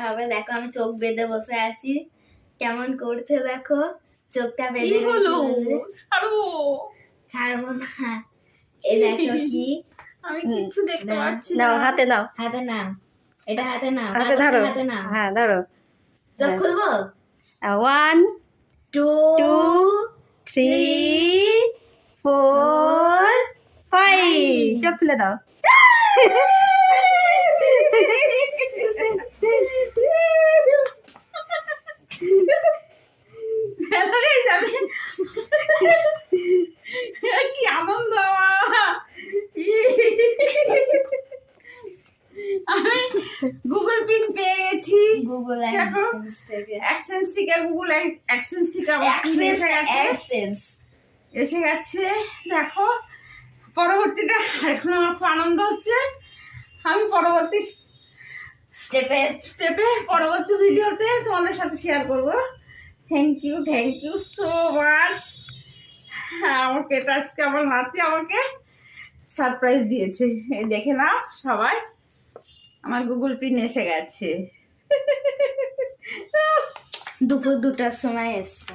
হবে। দেখো আমি চোখ বেঁধে বসে আছি, কেমন করছে দেখো, চোখটা বেঁধে কি হলো? ছাড়ো। ছাড়বো না। এই দেখো কি, আমি কিচ্ছু দেখতে পাচ্ছি না। নাও হাতে নাও, হাতে নাও, এটা হাতে নাও, হাতে কাগজটা ধরো, হাতে নাও। হ্যাঁ ধরো। চোখ খুলবো, 1 2 2 3 4 5 চোখ খুলে দাও। কি আনন্দ! আমি গুগল পিন পেয়ে গেছি। গুগল দেখো, অ্যাডসেন্স থেকে। অ্যাকসেন্স থেকে, গুগল অ্যাকসেন্স থেকে আমার পিন এসে গেছে। অ্যাডসেন্স এসে গেছে দেখো। পরবর্তীটা এখন আমার খুব আনন্দ হচ্ছে। আমি পরবর্তী স্টেপে পরবর্তী ভিডিওতে তোমাদের সাথে শেয়ার করব। Thank you so much. আমাকে এটা আজকে আমার নাতি আমাকে সারপ্রাইজ দিয়েছে। এই দেখে নাও সবাই, আমার গুগল পিন এসে গেছে। দুপুর 2টার সময় এসছে।